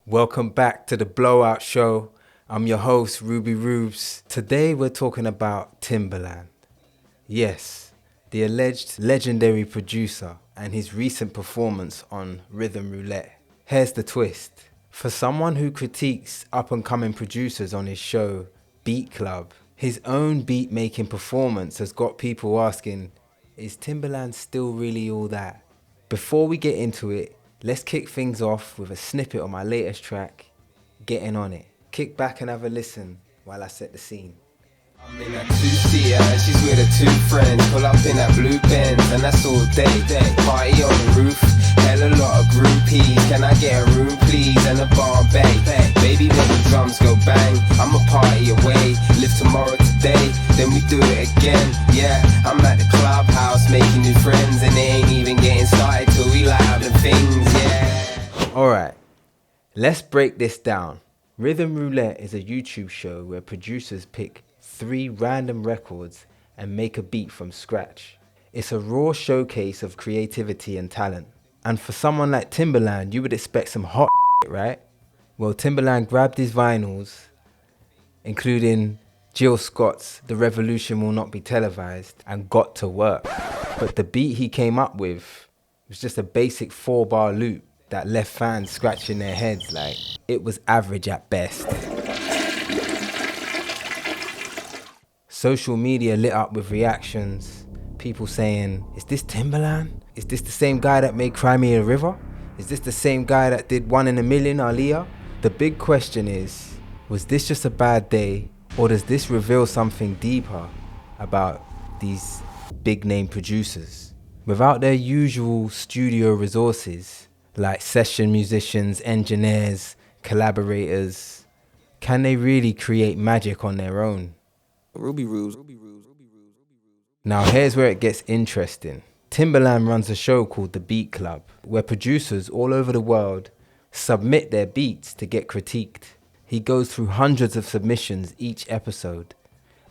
Welcome back to the Blowout Show. I'm your host, RUBYREUBS. Today we're talking about Timbaland. Yes, the alleged legendary producer and his recent performance on Rhythm Roulette. Here's the twist. For someone who critiques up-and-coming producers on his show, Beat Club, his own beat-making performance has got people asking, is Timbaland still really all that? Before we get into it, let's kick things off with a snippet of my latest track, Getting On It. Kick back and have a listen while I set the scene. I'm in a two-seater and she's with her two friends. Pull up in that blue Benz and that's all day. Party on the roof, hell a lot of groupies. Can I get a room please and a bar bay? Baby when the drums go bang, I'ma party away. Live tomorrow today, then we do it again. Yeah, I'm at the clubhouse making new friends and they ain't even getting started till we light up the things, yeah. Alright, let's break this down. Rhythm Roulette is a YouTube show where producers pick 3 random records and make a beat from scratch. It's a raw showcase of creativity and talent. And for someone like Timbaland, you would expect some hot shit, right? Well, Timbaland grabbed his vinyls, including Jill Scott's The Revolution Will Not Be Televised, and got to work. But the beat he came up with was just a basic 4-bar loop that left fans scratching their heads like it was average at best. Social media lit up with reactions, people saying, is this Timbaland? Is this the same guy that made Cry Me a River? Is this the same guy that did 1 in a Million, Aaliyah? The big question is, was this just a bad day, or does this reveal something deeper about these big name producers? Without their usual studio resources, like session musicians, engineers, collaborators, can they really create magic on their own? RUBYREUBS. Now here's where it gets interesting. Timbaland runs a show called The Beat Club, where producers all over the world submit their beats to get critiqued. He goes through hundreds of submissions each episode,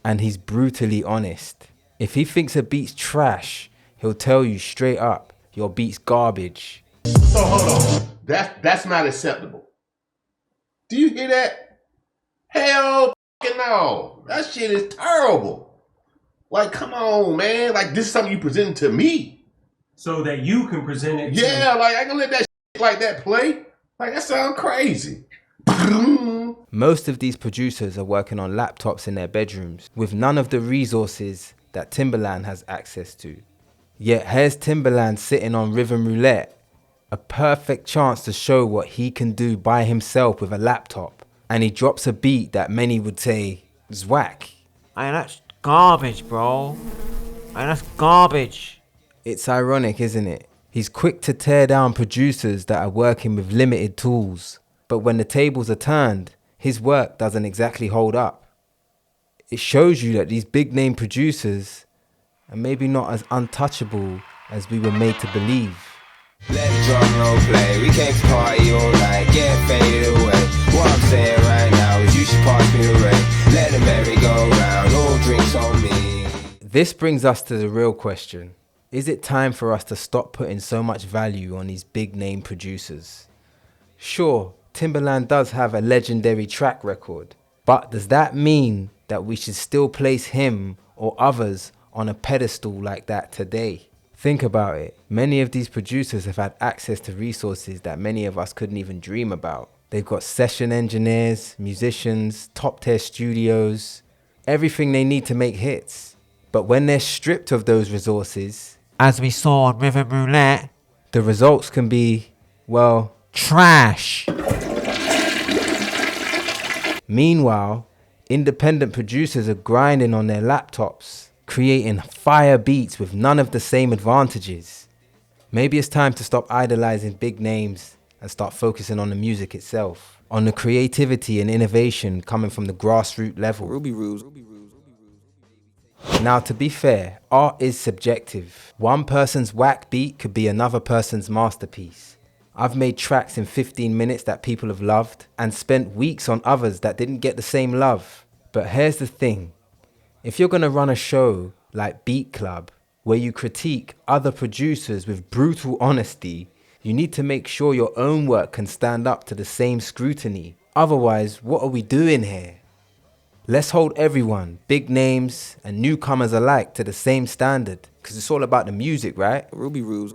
and he's brutally honest. If he thinks a beat's trash, he'll tell you straight up, your beat's garbage. So hold on, that's not acceptable. Do you hear that? Hell no, that shit is terrible. Like, come on, man. Like, this is something you present to me. So that you can present it to Yeah, like, I can let that shit like that play. Like, that sounds crazy. Most of these producers are working on laptops in their bedrooms with none of the resources that Timbaland has access to. Yet here's Timbaland sitting on Rhythm Roulette, a perfect chance to show what he can do by himself with a laptop. And he drops a beat that many would say is whack. Hey, that's garbage, bro. Hey, that's garbage. It's ironic, isn't it? He's quick to tear down producers that are working with limited tools. But when the tables are turned, his work doesn't exactly hold up. It shows you that these big name producers are maybe not as untouchable as we were made to believe. Let the drum roll play, we came to party all night, get faded away. What I'm saying right now is you should pass me the ray. Let the merry go round, all drinks on me. This brings us to the real question. Is it time for us to stop putting so much value on these big name producers? Sure, Timbaland does have a legendary track record, but does that mean that we should still place him or others on a pedestal like that today? Think about it. Many of these producers have had access to resources that many of us couldn't even dream about. They've got session engineers, musicians, top-tier studios, everything they need to make hits. But when they're stripped of those resources, As we saw on Rhythm Roulette, the results can be, well, trash. meanwhile, independent producers are grinding on their laptops, creating fire beats with none of the same advantages. Maybe it's time to stop idolizing big names and start focusing on the music itself, on the creativity and innovation coming from the grassroots level. RUBYREUBS. Now, to be fair, art is subjective. One person's whack beat could be another person's masterpiece. I've made tracks in 15 minutes that people have loved and spent weeks on others that didn't get the same love. But here's the thing. If you're gonna run a show like Beat Club, where you critique other producers with brutal honesty, You need to make sure your own work can stand up to the same scrutiny. Otherwise, what are we doing here? Let's hold everyone, big names and newcomers alike, to the same standard, because it's all about the music, right? RUBYREUBS.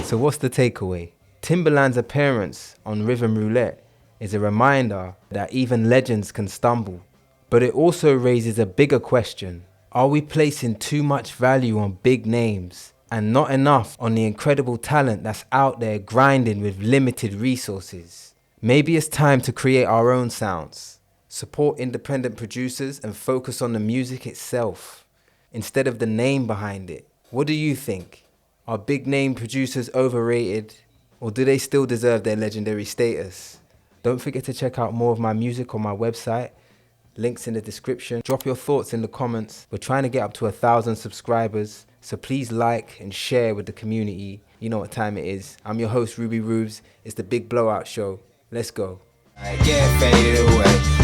So what's the takeaway? Timbaland's appearance on Rhythm Roulette is a reminder that even legends can stumble. But it also raises a bigger question. Are we placing too much value on big names and not enough on the incredible talent that's out there grinding with limited resources? Maybe it's time to create our own sounds, support independent producers and focus on the music itself instead of the name behind it. What do you think? Are big name producers overrated, or do they still deserve their legendary status? Don't forget to check out more of my music on my website. Links in the description. Drop your thoughts in the comments. We're trying to get up to 1,000 subscribers, so please like and share with the community. You know what time it is. I'm your host, RUBYREUBS. It's the Big Blowout Show. Let's go. I get faded away.